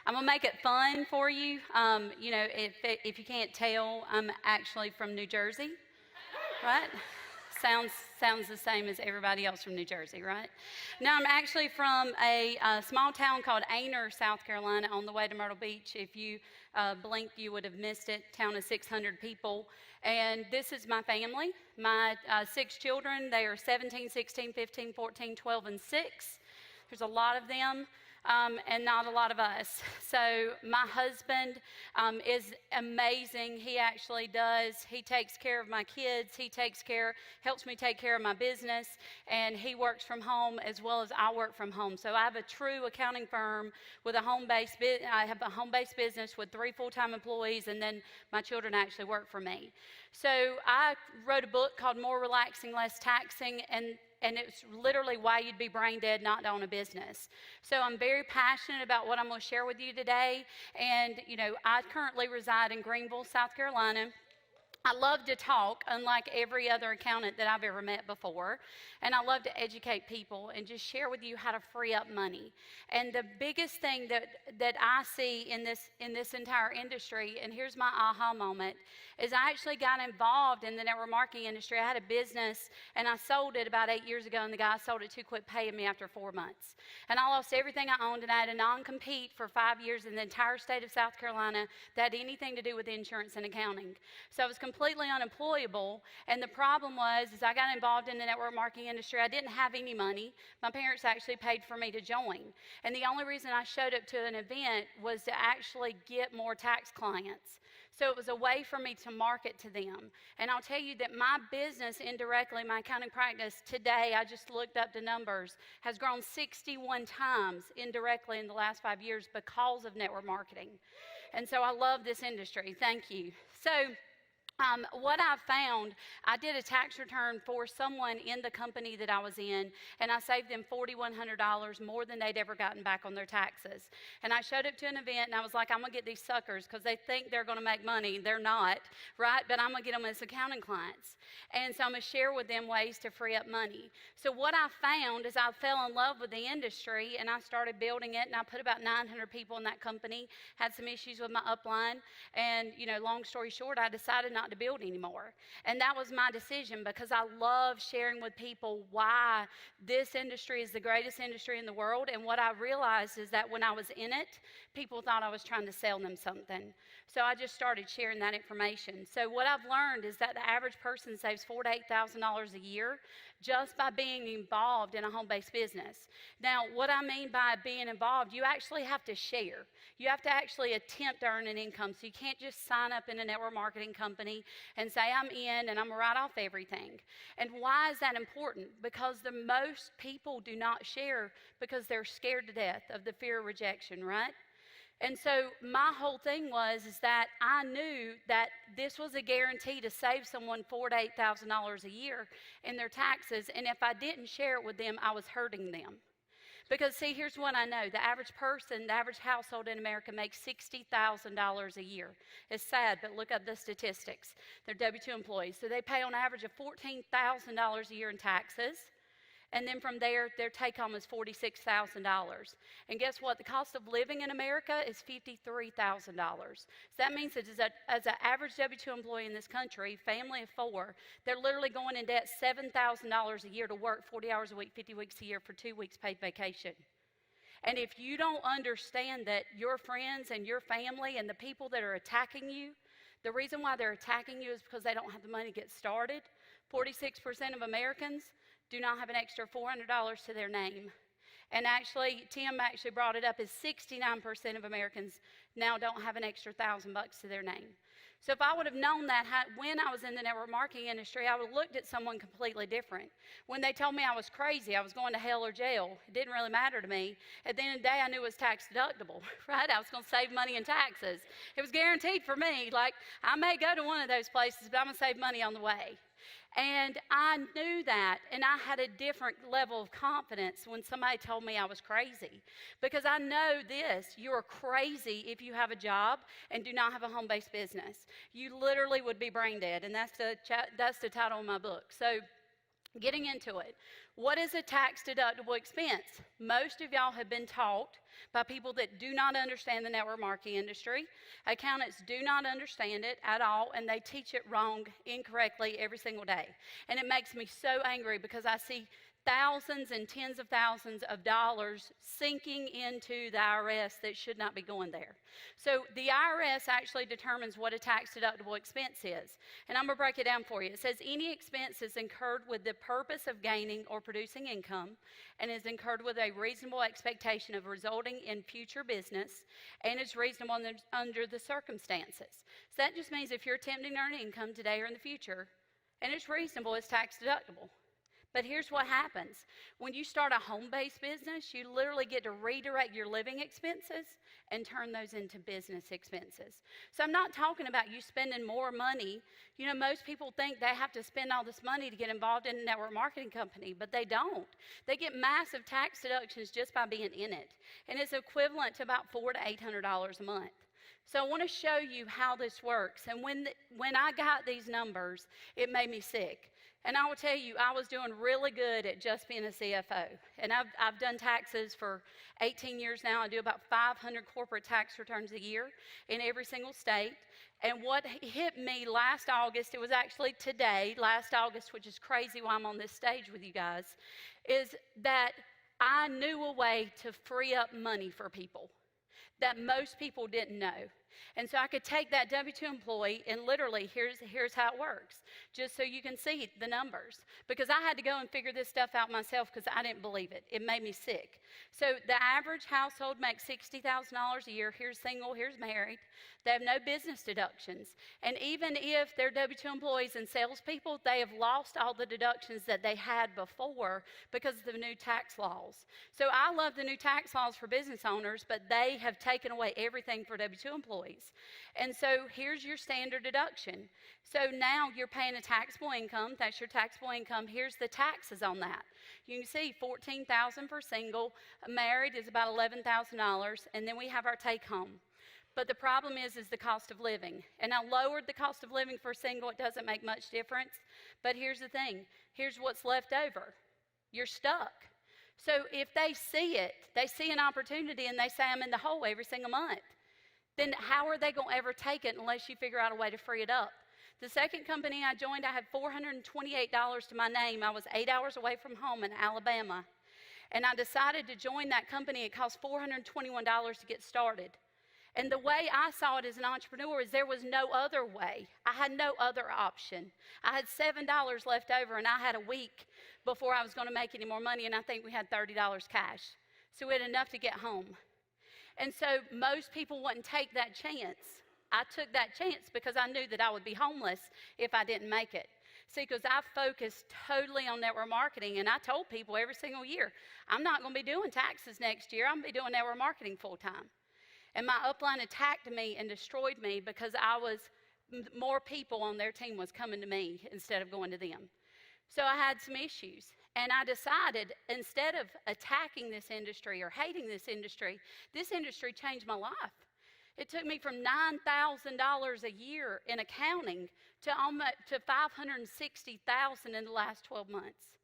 I'm gonna make it fun for you. If you can't tell, I'm actually from New Jersey, right? Sounds the same as everybody else from New Jersey, right? Now, I'm actually from a small town called Aner, South Carolina, on the way to Myrtle Beach. If you blinked, you would have missed it. Town of 600 people. And this is my family. My 6 children, they are 17, 16, 15, 14, 12, and 6. There's a lot of them. And not a lot of us. So my husband is amazing. He actually he takes care of my kids. He helps me take care of my business, and he works from home as well as I work from home. So I have a true accounting firm with I have a home-based business with 3 full-time employees, and then my children actually work for me. So I wrote a book called More Relaxing, Less Taxing, and it's literally why you'd be brain dead not to own a business. So I'm very passionate about what I'm going to share with you today. And, I currently reside in Greenville, South Carolina. I love to talk, unlike every other accountant that I've ever met before. And I love to educate people and just share with you how to free up money. And the biggest thing that I see in this entire industry, and here's my aha moment, is I actually got involved in the network marketing industry. I had a business and I sold it about 8 years ago, and the guy sold it to quit paying me after 4 months. And I lost everything I owned, and I had a non-compete for 5 years in the entire state of South Carolina that had anything to do with insurance and accounting. So I was completely unemployable, and the problem was I got involved in the network marketing industry. I didn't have any money. My parents actually paid for me to join, and the only reason I showed up to an event was to actually get more tax clients. So it was a way for me to market to them. And I'll tell you that my business indirectly, my accounting practice today, I just looked up the numbers, has grown 61 times indirectly in the last 5 years because of network marketing. And so I love this industry. Thank you. So what I found, I did a tax return for someone in the company that I was in, and I saved them $4,100 more than they'd ever gotten back on their taxes. And I showed up to an event, and I was like, I'm going to get these suckers because they think they're going to make money. They're not, right? But I'm going to get them as accounting clients. And so I'm going to share with them ways to free up money. So what I found is I fell in love with the industry, and I started building it, and I put about 900 people in that company, had some issues with my upline, and, long story short, I decided not to build anymore. And that was my decision because I love sharing with people why this industry is the greatest industry in the world. And what I realized is that when I was in it, people thought I was trying to sell them something. So I just started sharing that information. So what I've learned is that the average person saves $4,000 to $8,000 a year just by being involved in a home-based business. Now, what I mean by being involved, you actually have to share. You have to actually attempt to earn an income. So you can't just sign up in a network marketing company and say, I'm in and I'm gonna write off everything. And why is that important? Because the most people do not share because they're scared to death of the fear of rejection, right? And so my whole thing is that I knew that this was a guarantee to save someone $4,000 to $8,000 a year in their taxes. And if I didn't share it with them, I was hurting them. Because see, here's what I know. The average person, the average household in America makes $60,000 a year. It's sad, but look up the statistics. They're W-2 employees. So they pay on average of $14,000 a year in taxes. And then from there, their take home is $46,000. And guess what? The cost of living in America is $53,000. So that means that as an average W-2 employee in this country, family of 4, they're literally going in debt $7,000 a year to work 40 hours a week, 50 weeks a year for 2 weeks paid vacation. And if you don't understand that your friends and your family and the people that are attacking you, the reason why they're attacking you is because they don't have the money to get started. 46% of Americans do not have an extra $400 to their name. And actually, Tim actually brought it up, is 69% of Americans now don't have an extra $1,000 to their name. So if I would have known that when I was in the network marketing industry, I would have looked at someone completely different. When they told me I was crazy, I was going to hell or jail, it didn't really matter to me. At the end of the day, I knew it was tax deductible, right? I was going to save money in taxes. It was guaranteed for me. Like, I may go to one of those places, but I'm going to save money on the way. And I knew that, and I had a different level of confidence when somebody told me I was crazy. Because I know this, you are crazy if you have a job and do not have a home-based business. You literally would be brain dead, and that's the title of my book. So Getting into it, what is a tax deductible expense? Most of y'all have been taught by people that do not understand the network marketing industry. Accountants do not understand it at all, and they teach it wrong, incorrectly every single day. And it makes me so angry because I see thousands and tens of thousands of dollars sinking into the IRS that should not be going there. So the IRS actually determines what a tax deductible expense is. And I'm going to break it down for you. It says any expense is incurred with the purpose of gaining or producing income and is incurred with a reasonable expectation of resulting in future business and is reasonable under the circumstances. So that just means if you're attempting to earn income today or in the future and it's reasonable, it's tax deductible. But here's what happens. When you start a home-based business, you literally get to redirect your living expenses and turn those into business expenses. So I'm not talking about you spending more money. You know, most people think they have to spend all this money to get involved in a network marketing company, but they don't. They get massive tax deductions just by being in it. And it's equivalent to about $400 to $800 a month. So I want to show you how this works. And when I got these numbers, it made me sick. And I will tell you, I was doing really good at just being a CFO. And I've done taxes for 18 years now. I do about 500 corporate tax returns a year in every single state. And what hit me last August, it was actually today, last August, which is crazy why I'm on this stage with you guys, is that I knew a way to free up money for people that most people didn't know. And so I could take that W-2 employee and literally, here's how it works, just so you can see the numbers. Because I had to go and figure this stuff out myself because I didn't believe it. It made me sick. So the average household makes $60,000 a year. Here's single, here's married. They have no business deductions. And even if they're W-2 employees and salespeople, they have lost all the deductions that they had before because of the new tax laws. So I love the new tax laws for business owners, but they have taken away everything for W-2 employees. And so here's your standard deduction. So now you're paying a taxable income. That's your taxable income. Here's the taxes on that. You can see $14,000 for single. Married is about $11,000. And then we have our take home. But the problem is the cost of living. And I lowered the cost of living for single. It doesn't make much difference. But here's the thing. Here's what's left over. You're stuck. So if they see it, they see an opportunity and they say, I'm in the hole every single month, then how are they going to ever take it unless you figure out a way to free it up? The second company I joined, I had $428 to my name. I was 8 hours away from home in Alabama. And I decided to join that company. It cost $421 to get started. And the way I saw it as an entrepreneur is there was no other way. I had no other option. I had $7 left over, and I had a week before I was going to make any more money, and I think we had $30 cash. So we had enough to get home. And so most people wouldn't take that chance. I took that chance because I knew that I would be homeless if I didn't make it. See, because I focused totally on network marketing, and I told people every single year, I'm not going to be doing taxes next year. I'm going to be doing network marketing full time. And my upline attacked me and destroyed me because more people on their team was coming to me instead of going to them. So I had some issues. And I decided, instead of attacking this industry or hating this industry changed my life. It took me from $9,000 a year in accounting to $560,000 in the last 12 months.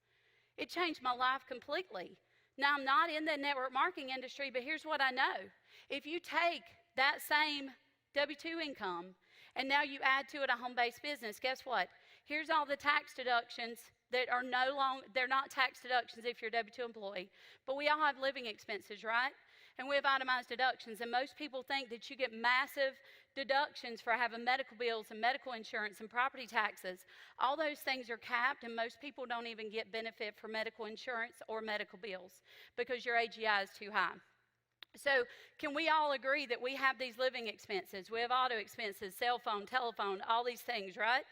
It changed my life completely. Now, I'm not in the network marketing industry, but here's what I know. If you take that same W-2 income and now you add to it a home-based business, guess what? Here's all the tax deductions that are they're not tax deductions if you're a W-2 employee, but we all have living expenses, right? And we have itemized deductions, and most people think that you get massive deductions for having medical bills and medical insurance and property taxes. All those things are capped, and most people don't even get benefit for medical insurance or medical bills because your AGI is too high. So can we all agree that we have these living expenses? We have auto expenses, cell phone, telephone, all these things, right?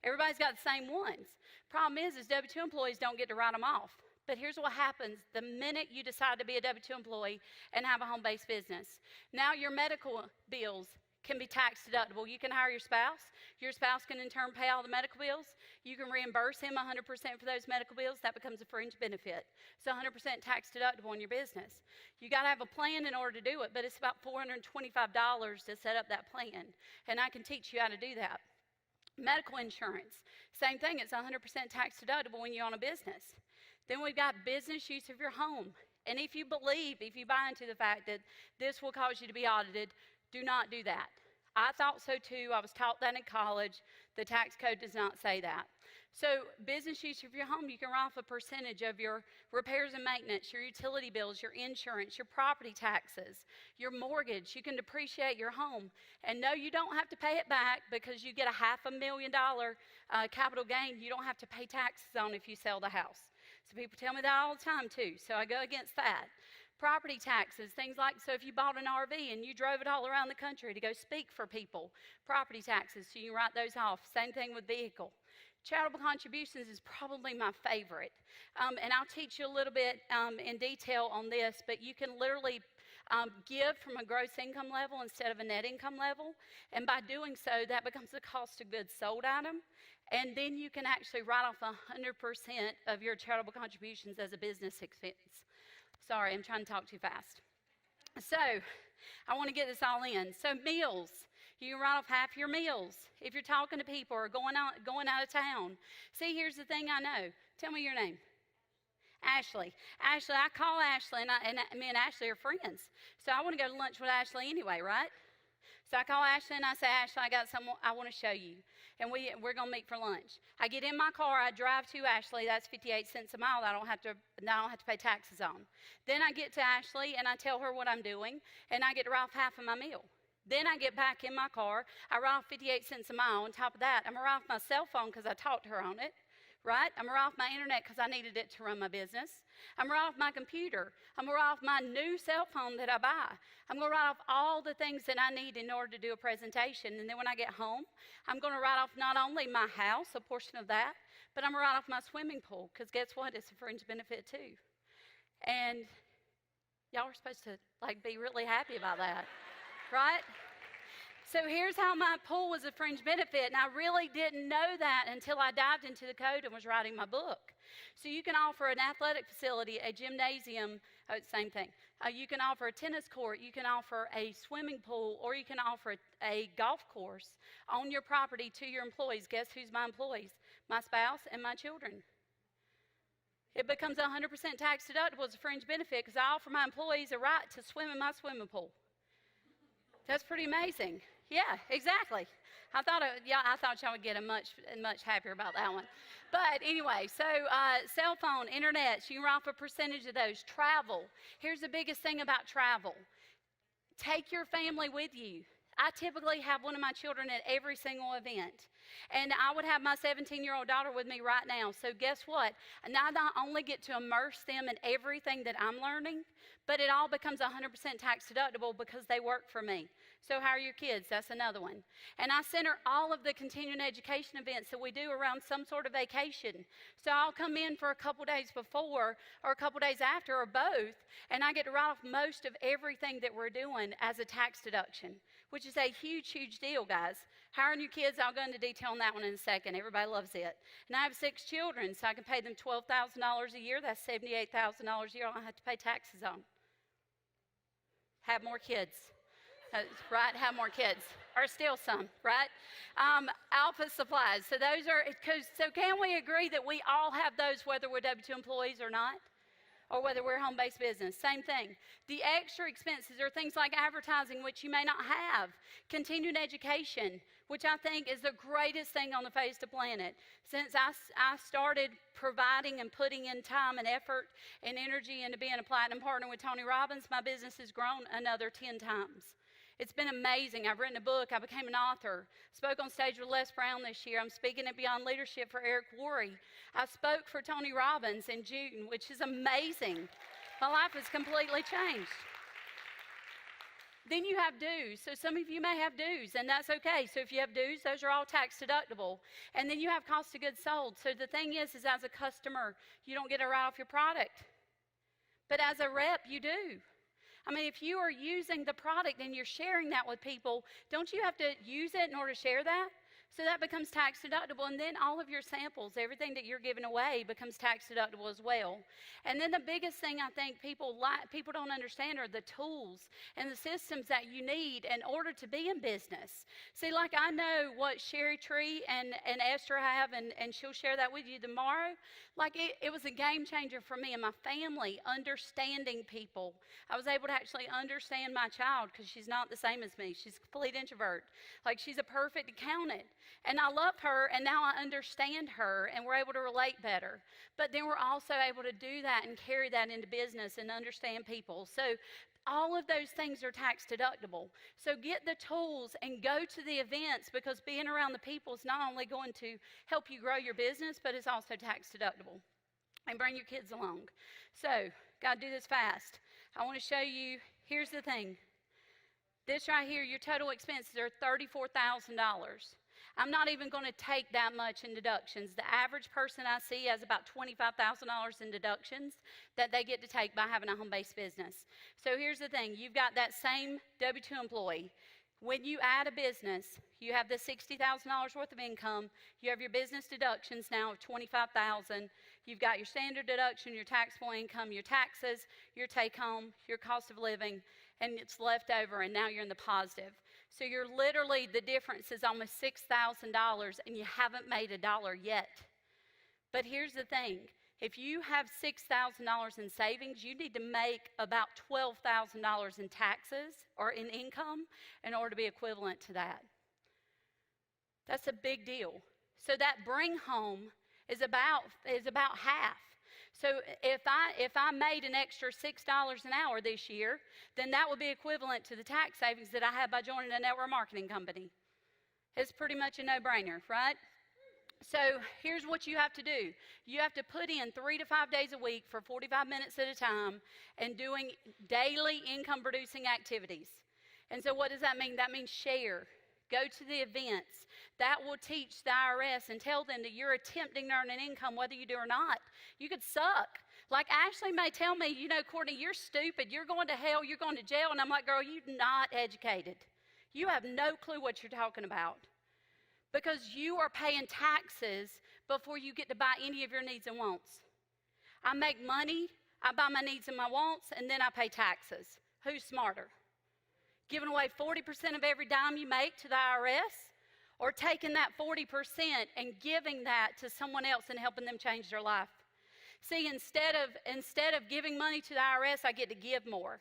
Everybody's got the same ones. Problem is W-2 employees don't get to write them off. But here's what happens the minute you decide to be a W-2 employee and have a home-based business. Now your medical bills can be tax deductible. You can hire your spouse. Your spouse can in turn pay all the medical bills. You can reimburse him 100% for those medical bills. That becomes a fringe benefit. So 100% tax deductible in your business. You got to have a plan in order to do it, but it's about $425 to set up that plan. And I can teach you how to do that. Medical insurance, same thing, it's 100% tax deductible when you own a business. Then we've got business use of your home. And if you buy into the fact that this will cause you to be audited, do not do that. I thought so too. I was taught that in college. The tax code does not say that. So business use of your home, you can write off a percentage of your repairs and maintenance, your utility bills, your insurance, your property taxes, your mortgage. You can depreciate your home. And no, you don't have to pay it back because you get a $500,000 capital gain. You don't have to pay taxes on if you sell the house. So people tell me that all the time too. So I go against that. Property taxes, things like, so if you bought an RV and you drove it all around the country to go speak for people, property taxes, so you write those off. Same thing with vehicle. Charitable contributions is probably my favorite. And I'll teach you a little bit in detail on this, but you can literally give from a gross income level instead of a net income level. And by doing so, that becomes a cost of goods sold item. And then you can actually write off 100% of your charitable contributions as a business expense. Sorry, I'm trying to talk too fast. So I want to get this all in. So meals, you can write off half your meals if you're talking to people or going out of town. See, here's the thing I know. Tell me your name. Ashley. Ashley, I call Ashley, and me and Ashley are friends. So I want to go to lunch with Ashley anyway, right? So I call Ashley and I say, Ashley, I got something I want to show you. And we're going to meet for lunch. I get in my car, I drive to Ashley. That's 58 cents a mile that I don't have to pay taxes on. Then I get to Ashley and I tell her what I'm doing, and I get to write off half of my meal. Then I get back in my car, I write off 58 cents a mile. On top of that, I'm going to write off my cell phone because I talked to her on it. Right? I'm going to write off my internet because I needed it to run my business. I'm going to write off my computer. I'm going to write off my new cell phone that I buy. I'm going to write off all the things that I need in order to do a presentation. And then when I get home, I'm going to write off not only my house, a portion of that, but I'm going to write off my swimming pool because guess what? It's a fringe benefit too. And y'all are supposed to be really happy about that, right? So here's how my pool was a fringe benefit, and I really didn't know that until I dived into the code and was writing my book. So you can offer an athletic facility, a gymnasium, same thing. You can offer a tennis court, you can offer a swimming pool, or you can offer a golf course on your property to your employees. Guess who's my employees? My spouse and my children. It becomes 100% tax deductible as a fringe benefit because I offer my employees a right to swim in my swimming pool. That's pretty amazing. Yeah, exactly. I thought y'all would get much happier about that one. But anyway, so cell phone, internet, you can write off a percentage of those. Travel. Here's the biggest thing about travel. Take your family with you. I typically have one of my children at every single event. And I would have my 17-year-old daughter with me right now. So guess what? And I not only get to immerse them in everything that I'm learning, but it all becomes 100% tax deductible because they work for me. So how are your kids? That's another one. And I center all of the continuing education events that we do around some sort of vacation. So I'll come in for a couple days before or a couple days after or both, and I get to write off most of everything that we're doing as a tax deduction, which is a huge, huge deal, guys. Hiring your kids, I'll go into detail on that one in a second. Everybody loves it. And I have 6 children, so I can pay them $12,000 a year. That's $78,000 a year I don't have to pay taxes on. Have more kids. Right? Have more kids. Or steal some, right? Alpha supplies. So those are, so can we agree that we all have those whether we're W-2 employees or not? Or whether we're a home-based business, same thing. The extra expenses are things like advertising, which you may not have. Continuing education, which I think is the greatest thing on the face of the planet. Since I started providing and putting in time and effort and energy into being a platinum partner with Tony Robbins, my business has grown another 10 times. It's been amazing. I've written a book. I became an author. Spoke on stage with Les Brown this year. I'm speaking at Beyond Leadership for Eric Worre. I spoke for Tony Robbins in June, which is amazing. My life has completely changed. Then you have dues. So some of you may have dues, and that's okay. So if you have dues, those are all tax deductible. And then you have cost of goods sold. So the thing is as a customer, you don't get to write off your product. But as a rep, you do. I mean, if you are using the product and you're sharing that with people, don't you have to use it in order to share that? So that becomes tax deductible, and then all of your samples, everything that you're giving away, becomes tax deductible as well. And then the biggest thing I think people don't understand are the tools and the systems that you need in order to be in business. See, like I know what Sherry Tree and Esther have, and she'll share that with you tomorrow. Like it was a game changer for me and my family, understanding people. I was able to actually understand my child because she's not the same as me. She's a complete introvert. Like she's a perfect accountant. And I love her, and now I understand her, and we're able to relate better. But then we're also able to do that and carry that into business and understand people. So all of those things are tax deductible. So get the tools and go to the events, because being around the people is not only going to help you grow your business, but it's also tax deductible. And bring your kids along. So, got to do this fast. I want to show you, here's the thing. This right here, your total expenses are $34,000. I'm not even going to take that much in deductions. The average person I see has about $25,000 in deductions that they get to take by having a home-based business. So here's the thing. You've got that same W-2 employee. When you add a business, you have the $60,000 worth of income. You have your business deductions now of $25,000. You've got your standard deduction, your taxable income, your taxes, your take-home, your cost of living, and it's left over, and now you're in the positive. So you're literally, the difference is almost $6,000, and you haven't made a dollar yet. But here's the thing. If you have $6,000 in savings, you need to make about $12,000 in taxes or in income in order to be equivalent to that. That's a big deal. So that bring home is about half. So if I made an extra $6 an hour this year, then that would be equivalent to the tax savings that I have by joining a network marketing company. It's pretty much a no-brainer, right? So here's what you have to do. You have to put in 3 to 5 days a week for 45 minutes at a time and doing daily income-producing activities. And so what does that mean? That means share. Go to the events. That will teach the IRS and tell them that you're attempting to earn an income whether you do or not. You could suck. Like Ashley may tell me, Courtney, you're stupid. You're going to hell. You're going to jail. And I'm like, girl, you're not educated. You have no clue what you're talking about. Because you are paying taxes before you get to buy any of your needs and wants. I make money, I buy my needs and my wants, and then I pay taxes. Who's smarter? Giving away 40% of every dime you make to the IRS, or taking that 40% and giving that to someone else and helping them change their life? See, instead of giving money to the IRS, I get to give more.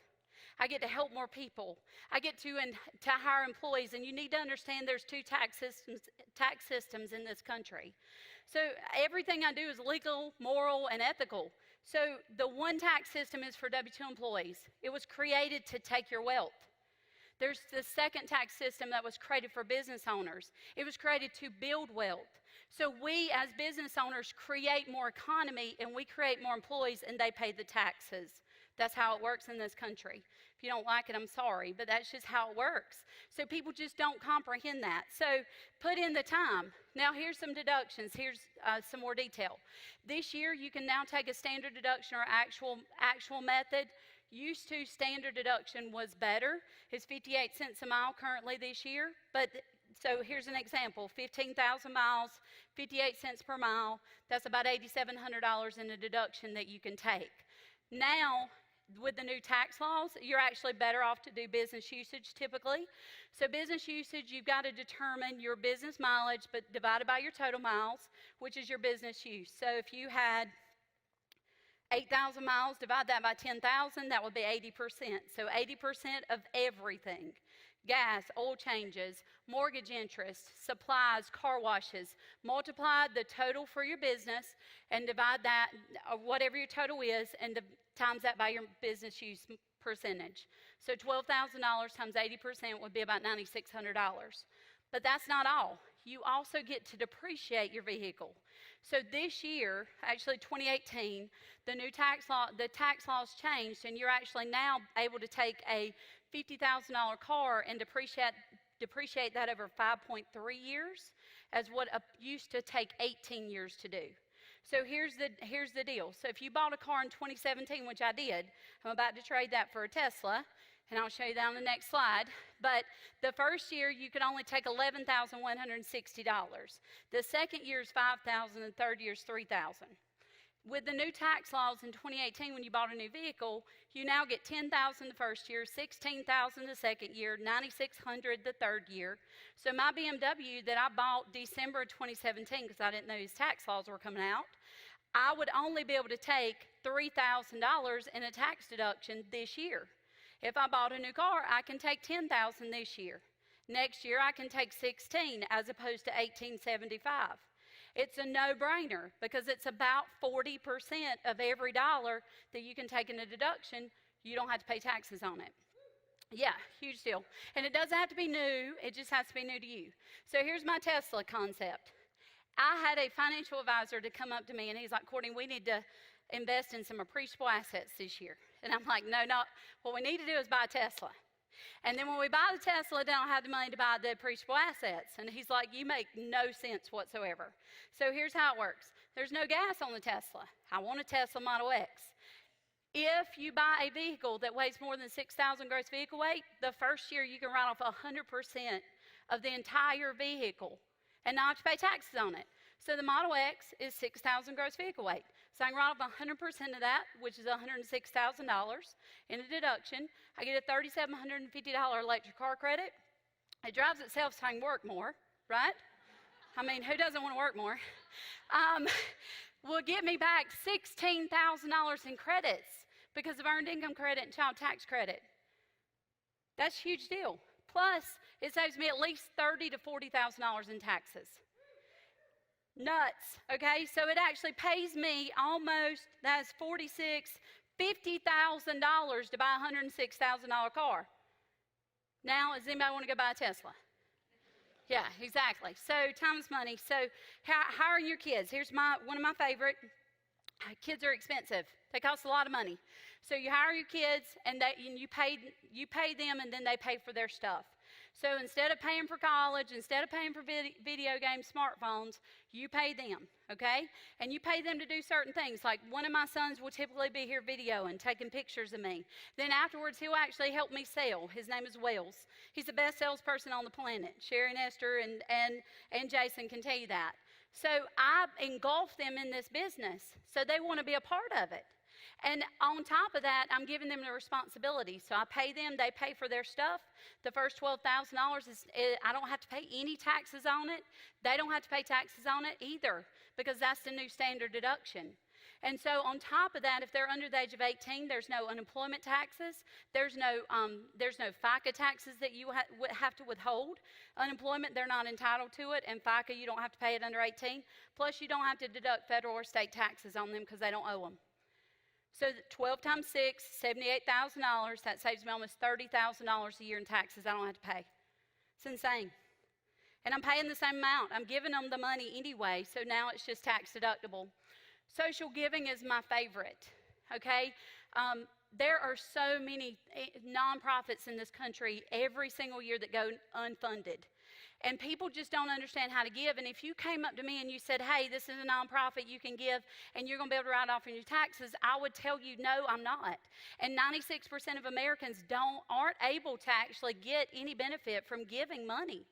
I get to help more people. I get to hire employees, and you need to understand there's two tax systems in this country. So everything I do is legal, moral, and ethical. So the one tax system is for W-2 employees. It was created to take your wealth. There's the second tax system that was created for business owners. It was created to build wealth. So we as business owners create more economy, and we create more employees, and they pay the taxes. That's how it works in this country. If you don't like it, I'm sorry, but that's just how it works. So people just don't comprehend that. So put in the time. Now here's some deductions. Here's some more detail. This year you can now take a standard deduction or actual method. Used to, standard deduction was better. It's 58 cents a mile currently this year. But so here's an example. 15,000 miles, 58 cents per mile. That's about $8,700 in a deduction that you can take. Now, with the new tax laws, you're actually better off to do business usage typically. So business usage, you've got to determine your business mileage, but divided by your total miles, which is your business use. So if you had 8,000 miles, divide that by 10,000, that would be 80%. So 80% of everything. Gas, oil changes, mortgage interest, supplies, car washes. Multiply the total for your business and divide that, whatever your total is, and times that by your business use percentage. So $12,000 times 80% would be about $9,600. But that's not all. You also get to depreciate your vehicle. So this year, actually 2018, the tax laws changed, and you're actually now able to take a $50,000 car and depreciate that over 5.3 years, as what used to take 18 years to do. So here's the deal. So if you bought a car in 2017, which I did, I'm about to trade that for a Tesla. And I'll show you that on the next slide. But the first year, you could only take $11,160. The second year is $5,000, and the third year is $3,000. With the new tax laws in 2018, when you bought a new vehicle, you now get $10,000 the first year, $16,000 the second year, $9,600 the third year. So my BMW that I bought December of 2017, because I didn't know these tax laws were coming out, I would only be able to take $3,000 in a tax deduction this year. If I bought a new car, I can take $10,000 this year. Next year, I can take $16,000 as opposed to $1,875. It's a no-brainer because it's about 40% of every dollar that you can take in a deduction. You don't have to pay taxes on it. Yeah, huge deal. And it doesn't have to be new. It just has to be new to you. So here's my Tesla concept. I had a financial advisor to come up to me, and he's like, Courtney, we need to invest in some appreciable assets this year. And I'm like, no, what we need to do is buy a Tesla. And then when we buy the Tesla, they don't have the money to buy the appreciable assets. And he's like, you make no sense whatsoever. So here's how it works. There's no gas on the Tesla. I want a Tesla Model X. If you buy a vehicle that weighs more than 6,000 gross vehicle weight, the first year you can write off 100% of the entire vehicle and not have to pay taxes on it. So the Model X is 6,000 gross vehicle weight. So I can write off 100% of that, which is $106,000 in a deduction. I get a $3,750 electric car credit. It drives itself so I can work more, right? I mean, who doesn't want to work more? Will get me back $16,000 in credits because of earned income credit and child tax credit. That's a huge deal. Plus, it saves me at least $30,000 to $40,000 in taxes. Nuts, okay? So it actually pays me almost, that's $50,000 to buy a $106,000 car. Now, does anybody want to go buy a Tesla? Yeah, exactly. So time is money. So hiring your kids. Here's one of my favorite. Kids are expensive. They cost a lot of money. So you hire your kids, and you pay them, and then they pay for their stuff. So instead of paying for college, instead of paying for video games, smartphones, you pay them, okay? And you pay them to do certain things. Like one of my sons will typically be here videoing, taking pictures of me. Then afterwards, he'll actually help me sell. His name is Wells. He's the best salesperson on the planet. Sherry and Esther and Jason can tell you that. So I engulf them in this business, so they want to be a part of it. And on top of that, I'm giving them the responsibility. So I pay them, they pay for their stuff. The first $12,000 I don't have to pay any taxes on it. They don't have to pay taxes on it either, because that's the new standard deduction. And so on top of that, if they're under the age of 18, there's no unemployment taxes. There's no FICA taxes that you have to withhold. Unemployment, they're not entitled to it. And FICA, you don't have to pay it under 18. Plus, you don't have to deduct federal or state taxes on them because they don't owe them. So 12 times 6, $78,000. That saves me almost $30,000 a year in taxes I don't have to pay. It's insane. And I'm paying the same amount. I'm giving them the money anyway, so now it's just tax deductible. Social giving is my favorite, okay? There are so many nonprofits in this country every single year that go unfunded. And people just don't understand how to give. And if you came up to me and you said, hey, this is a nonprofit you can give and you're going to be able to write off on your taxes, I would tell you, no, I'm not. And 96% of Americans aren't able to actually get any benefit from giving money,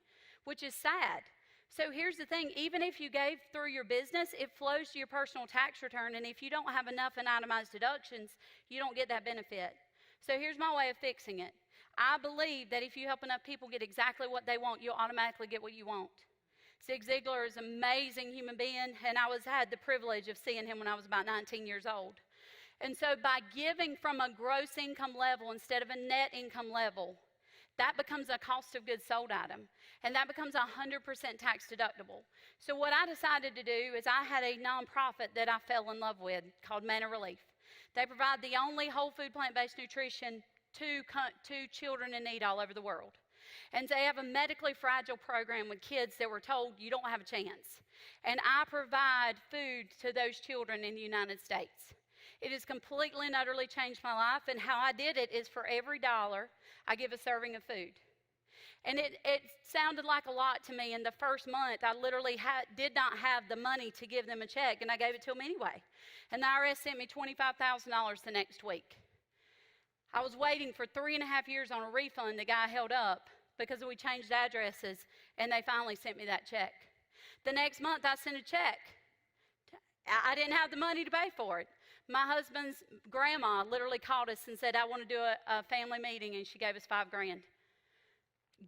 which is sad. So here's the thing, even if you gave through your business, it flows to your personal tax return. And if you don't have enough in itemized deductions, you don't get that benefit. So here's my way of fixing it. I believe that if you help enough people get exactly what they want, you'll automatically get what you want. Zig Ziglar is an amazing human being, and I had the privilege of seeing him when I was about 19 years old. And so by giving from a gross income level instead of a net income level, that becomes a cost of goods sold item, and that becomes 100% tax deductible. So what I decided to do is I had a nonprofit that I fell in love with called Manna Relief. They provide the only whole food plant-based nutrition to children in need all over the world. And they have a medically fragile program with kids that were told you don't have a chance. And I provide food to those children in the United States. It has completely and utterly changed my life, and how I did it is for every dollar, I give a serving of food. And it sounded like a lot to me. In the first month, I literally did not have the money to give them a check, and I gave it to them anyway. And the IRS sent me $25,000 the next week. I was waiting for 3.5 years on a refund the guy held up because we changed addresses, and they finally sent me that check. The next month, I sent a check. I didn't have the money to pay for it. My husband's grandma literally called us and said, I want to do a family meeting, and she gave us $5,000.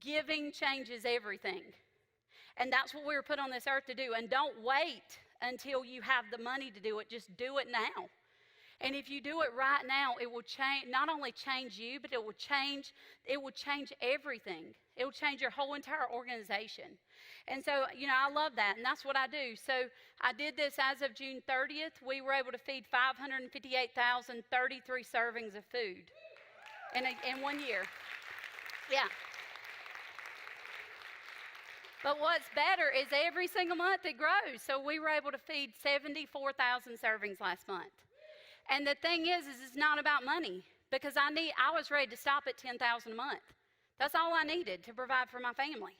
Giving changes everything. And that's what we were put on this earth to do. And don't wait until you have the money to do it. Just do it now. And if you do it right now, it will change, not only change you, but it will change everything. It will change your whole entire organization. And so, I love that, and that's what I do. So I did this as of June 30th. We were able to feed 558,033 servings of food in 1 year. Yeah. But what's better is every single month it grows. So we were able to feed 74,000 servings last month. And the thing is it's not about money, because I was ready to stop at 10,000 a month. That's all I needed to provide for my family.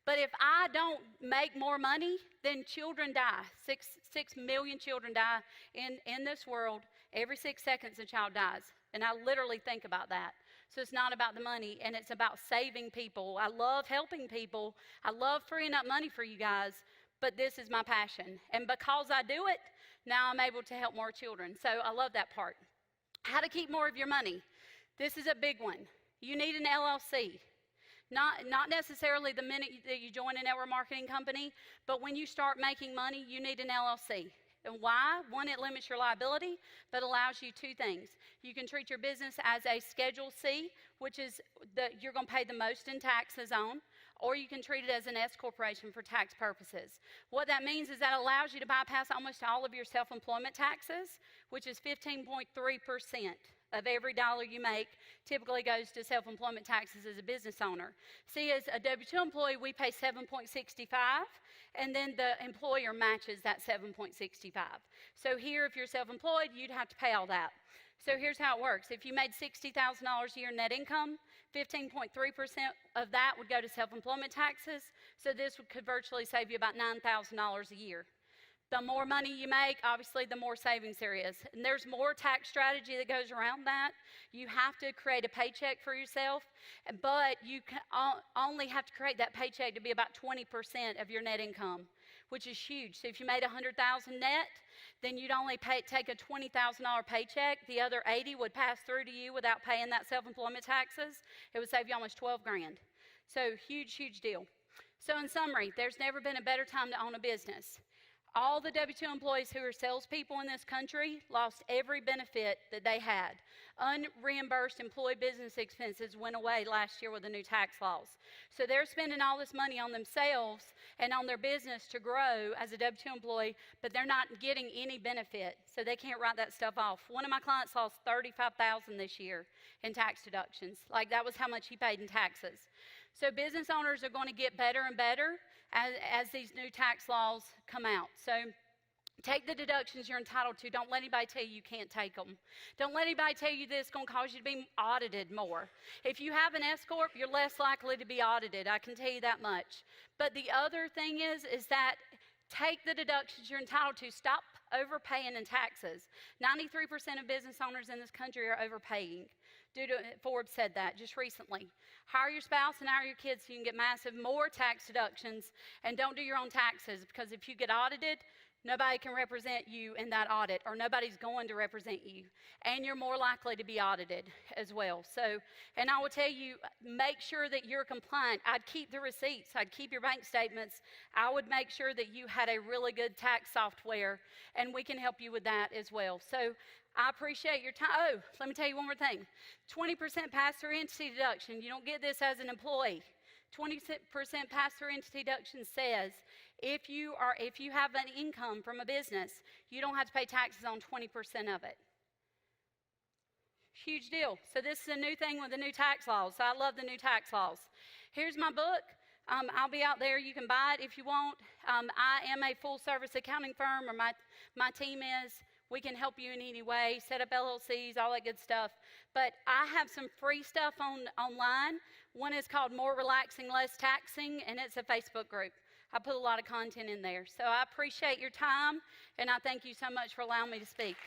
But if I don't make more money, then children die. 6 million children die in this world. Every 6 seconds a child dies. And I literally think about that. So it's not about the money, and it's about saving people. I love helping people. I love freeing up money for you guys, but this is my passion. And because I do it, now I'm able to help more children. So I love that part. How to keep more of your money. This is a big one. You need an LLC. Not necessarily the minute that you join a network marketing company, but when you start making money, you need an LLC. And why? One, it limits your liability, but allows you two things. You can treat your business as a Schedule C, which is you're going to pay the most in taxes on, or you can treat it as an S corporation for tax purposes. What that means is that allows you to bypass almost all of your self-employment taxes, which is 15.3% of every dollar you make typically goes to self-employment taxes as a business owner. See, as a W-2 employee, we pay 7.65, and then the employer matches that 7.65. So here, if you're self-employed, you'd have to pay all that. So here's how it works. If you made $60,000 a year net income, 15.3% of that would go to self-employment taxes. So this could virtually save you about $9,000 a year. The more money you make, obviously, the more savings there is. And there's more tax strategy that goes around that. You have to create a paycheck for yourself, but you can only have to create that paycheck to be about 20% of your net income, which is huge. So if you made $100,000 net, then you'd only take a $20,000 paycheck. The other 80 would pass through to you without paying that self-employment taxes. It would save you almost $12,000. So huge, huge deal. So in summary, there's never been a better time to own a business. All the W-2 employees who are salespeople in this country lost every benefit that they had. Unreimbursed employee business expenses went away last year with the new tax laws. So they're spending all this money on themselves and on their business to grow as a W-2 employee, but they're not getting any benefit, so they can't write that stuff off. One of my clients lost $35,000 this year in tax deductions. Like, that was how much he paid in taxes. So business owners are going to get better and better as these new tax laws come out. So take the deductions you're entitled to. Don't let anybody tell you you can't take them. Don't let anybody tell you this is going to cause you to be audited more. If you have an S Corp, you're less likely to be audited. I can tell you that much. But the other thing is that take the deductions you're entitled to. Stop overpaying in taxes. 93% of business owners in this country are overpaying. Forbes said that just recently. Hire your spouse and hire your kids so you can get massive more tax deductions, and don't do your own taxes, because if you get audited, nobody can represent you in that audit, or nobody's going to represent you, and you're more likely to be audited as well. So, and I will tell you, make sure that you're compliant. I'd keep the receipts. I'd keep your bank statements. I would make sure that you had a really good tax software, and we can help you with that as well. So I appreciate your time. Oh, let me tell you one more thing. 20% pass-through entity deduction. You don't get this as an employee. 20% pass-through entity deduction says if you have an income from a business, you don't have to pay taxes on 20% of it. Huge deal. So this is a new thing with the new tax laws. So I love the new tax laws. Here's my book. I'll be out there. You can buy it if you want. I am a full-service accounting firm, or my team is. We can help you in any way, set up LLCs, all that good stuff. But I have some free stuff online. One is called More Relaxing, Less Taxing, and it's a Facebook group. I put a lot of content in there. So I appreciate your time, and I thank you so much for allowing me to speak.